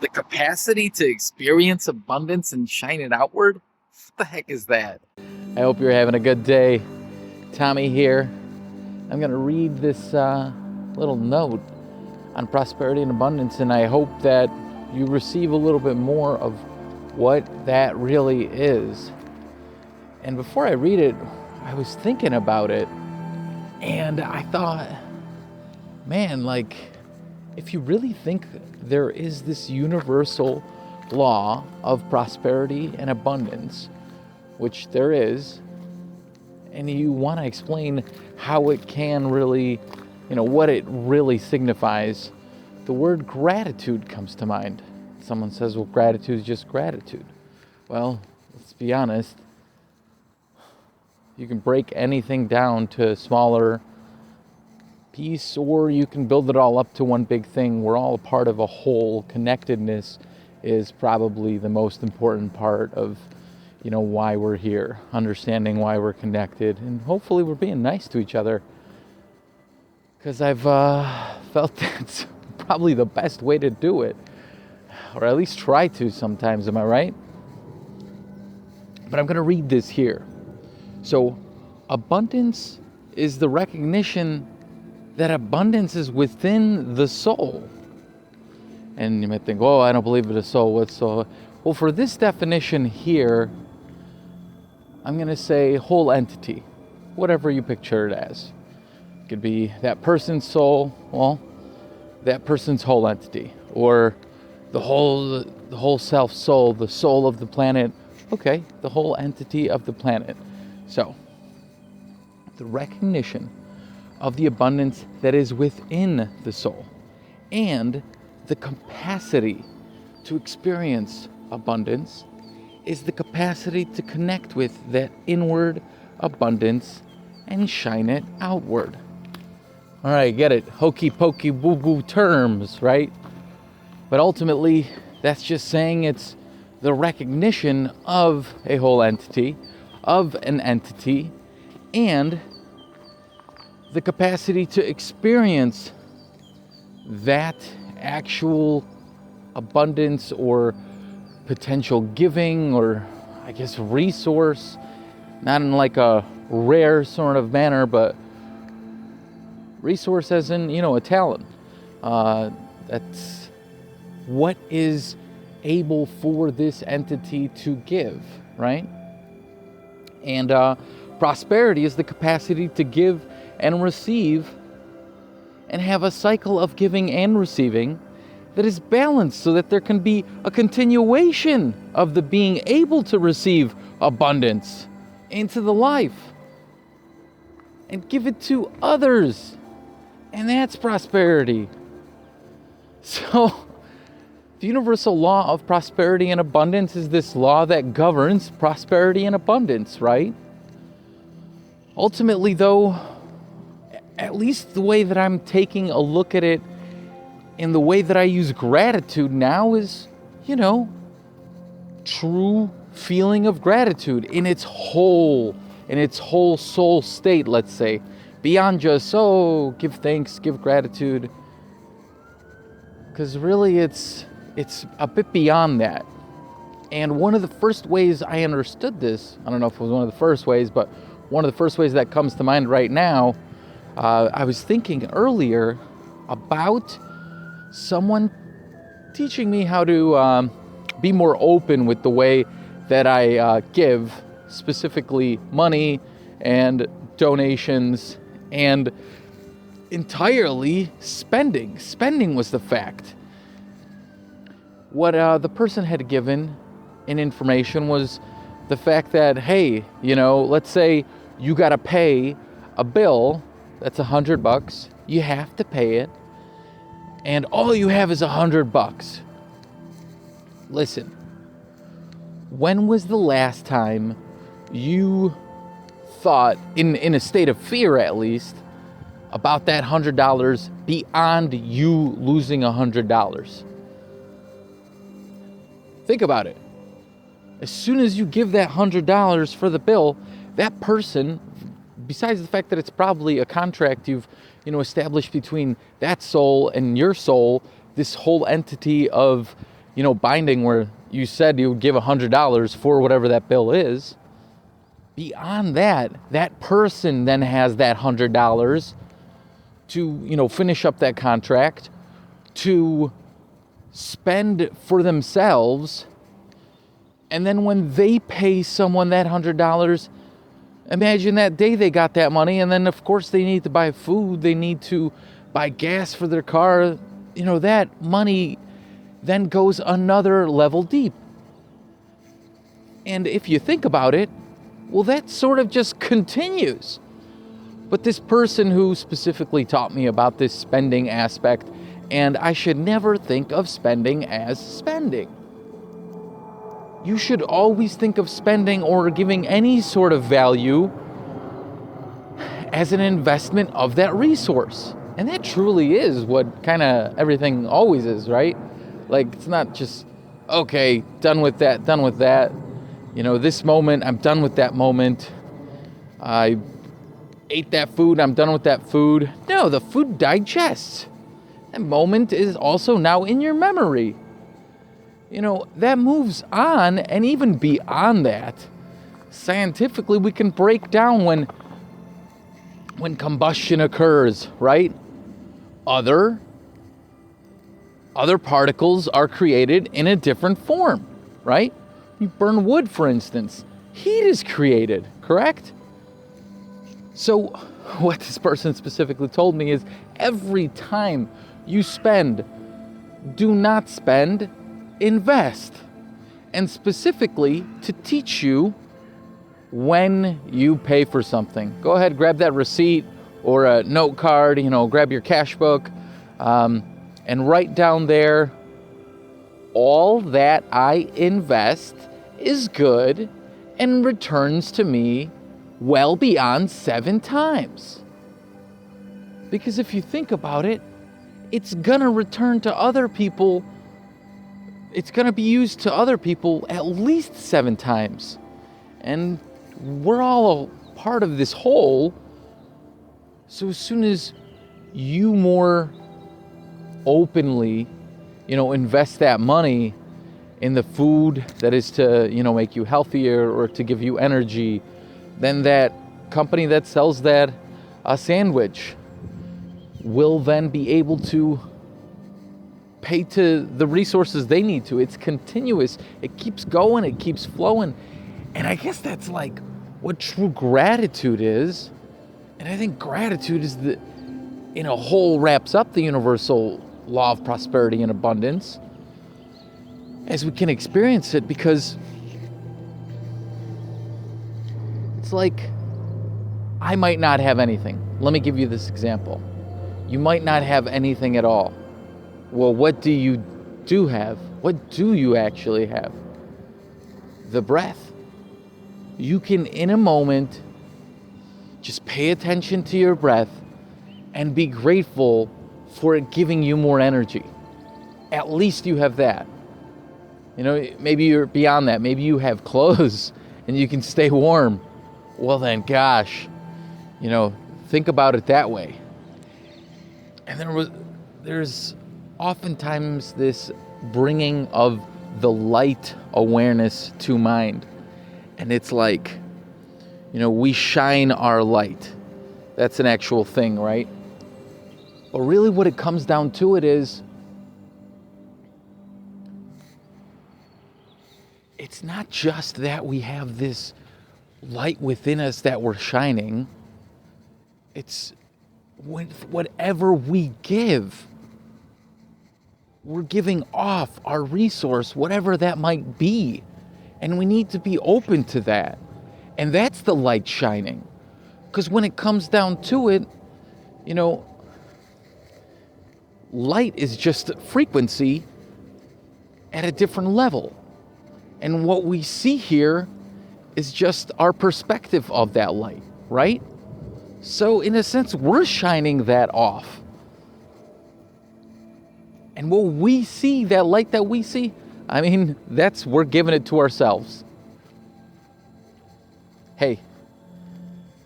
The capacity to experience abundance and shine it outward? What the heck is that? I hope you're having a good day. Tommy here. I'm going to read this little note on prosperity and abundance, and I hope that you receive a little bit more of what that really is. And before I read it, I was thinking about it, and I thought, man, like, if you really think there is this universal law of prosperity and abundance, which there is, and you want to explain how it can really, what it really signifies, the word gratitude comes to mind. Someone says, well, gratitude is just gratitude. Well, let's be honest. You can break anything down to a smaller piece, or you can build it all up to one big thing. We're all a part of a whole. Connectedness is probably the most important part of why we're here, understanding why we're connected, and hopefully we're being nice to each other, because I've felt that's probably the best way to do it, or at least try to sometimes. Am I right? But I'm going to read this here. So abundance is the recognition that abundance is within the soul. And you might think, oh, I don't believe in the soul. What's soul? Well, for this definition here, I'm going to say whole entity, whatever you picture it as. It could be that person's soul, well, that person's whole entity, or the whole self soul, the soul of the planet. Okay, the whole entity of the planet. So, the recognition of the abundance that is within the soul, and the capacity to experience abundance is the capacity to connect with that inward abundance and shine it outward. All right, get it? Hokey pokey woo woo terms, right? But ultimately, that's just saying it's the recognition of a whole entity, of an entity, and the capacity to experience that actual abundance or potential giving, or I guess resource, not in like a rare sort of manner, but resource as in, a talent. That's what is able for this entity to give, right? And prosperity is the capacity to give and receive, and have a cycle of giving and receiving that is balanced, so that there can be a continuation of the being able to receive abundance into the life and give it to others. And that's prosperity. So the universal law of prosperity and abundance is this law that governs prosperity and abundance, right? Ultimately, though, at least the way that I'm taking a look at it, and the way that I use gratitude now is, true feeling of gratitude in its whole soul state, let's say, beyond just, give thanks, give gratitude. Because really it's a bit beyond that. And one of the first ways I understood this, I don't know if it was one of the first ways, but one of the first ways that comes to mind right now, I was thinking earlier about someone teaching me how to be more open with the way that I give, specifically money and donations, and entirely spending. Spending was the fact. What the person had given in information was the fact that, hey, let's say you got to pay a bill that's $100. You have to pay it, and all you have is $100. Listen, when was the last time you thought, in a state of fear at least, about that $100 beyond you losing $100? Think about it. As soon as you give that $100 for the bill, that person, besides the fact that it's probably a contract you've established between that soul and your soul, this whole entity of binding where you said you would give $100 for whatever that bill is. Beyond that, that person then has that $100 to, finish up that contract, to spend for themselves. And then when they pay someone that $100, imagine that day they got that money, and then of course they need to buy food, they need to buy gas for their car. That money then goes another level deep. And if you think about it, well, that sort of just continues. But this person who specifically taught me about this spending aspect, and I should never think of spending as spending. You should always think of spending or giving any sort of value as an investment of that resource. And that truly is what kind of everything always is, right? Like, it's not just, okay, done with that. This moment, I'm done with that moment. I ate that food, I'm done with that food. No, the food digests. That moment is also now in your memory. That moves on, and even beyond that, scientifically, we can break down when combustion occurs, right? Other particles are created in a different form, right? You burn wood, for instance. Heat is created, correct? So what this person specifically told me is every time you spend, do not spend, invest. And specifically to teach you when you pay for something. Go ahead, grab that receipt or a note card, grab your cash book, and write down there, all that I invest is good and returns to me well beyond 7 times. Because if you think about it, it's gonna return to other people. It's gonna be used to other people at least 7 times. And we're all a part of this whole. So as soon as you more openly, invest that money in the food that is to, make you healthier or to give you energy, then that company that sells that sandwich will then be able to pay to the resources they need to. It's continuous. It keeps going. It keeps flowing. And I guess that's like what true gratitude is. And I think gratitude is in a whole wraps up the universal law of prosperity and abundance as we can experience it, because it's like I might not have anything. Let me give you this example. You might not have anything at all. Well, what do you have? What do you actually have? The breath. You can, in a moment, just pay attention to your breath and be grateful for it giving you more energy. At least you have that. Maybe you're beyond that. Maybe you have clothes and you can stay warm. Well then, gosh, think about it that way. And there's oftentimes this bringing of the light awareness to mind. And it's like, we shine our light. That's an actual thing, right? But really what it comes down to it is, it's not just that we have this light within us that we're shining. It's whatever we give, we're giving off our resource, whatever that might be. And we need to be open to that. And that's the light shining. Because when it comes down to it, light is just frequency at a different level. And what we see here is just our perspective of that light, right? So in a sense, we're shining that off. And what we see, that light that we see, we're giving it to ourselves. Hey,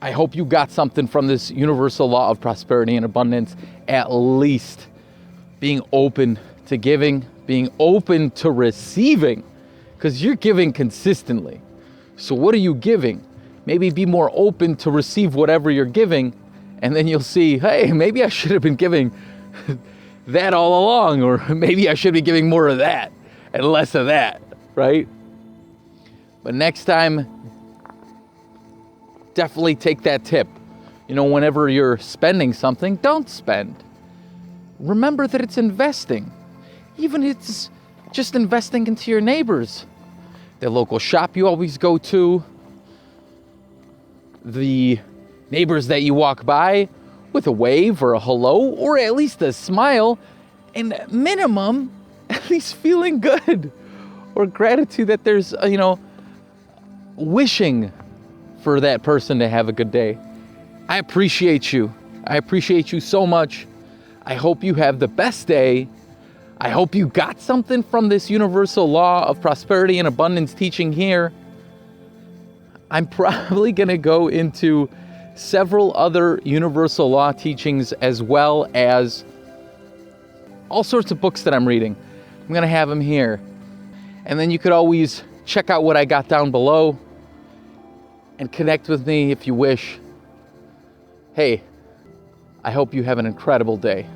I hope you got something from this universal law of prosperity and abundance, at least being open to giving, being open to receiving, because you're giving consistently. So what are you giving? Maybe be more open to receive whatever you're giving, and then you'll see, hey, maybe I should have been giving that all along, or maybe I should be giving more of that and less of that, right? But next time, definitely take that tip. You know, whenever you're spending something, don't spend. Remember that it's investing. Even if it's just investing into your neighbors. The local shop you always go to, the neighbors that you walk by with a wave or a hello or at least a smile, and minimum, at least feeling good or gratitude that there's, wishing for that person to have a good day. I appreciate you. I appreciate you so much. I hope you have the best day. I hope you got something from this universal law of prosperity and abundance teaching here. I'm probably going to go into several other universal law teachings as well as all sorts of books that I'm reading. I'm going to have them here. And then you could always check out what I got down below and connect with me if you wish. Hey, I hope you have an incredible day.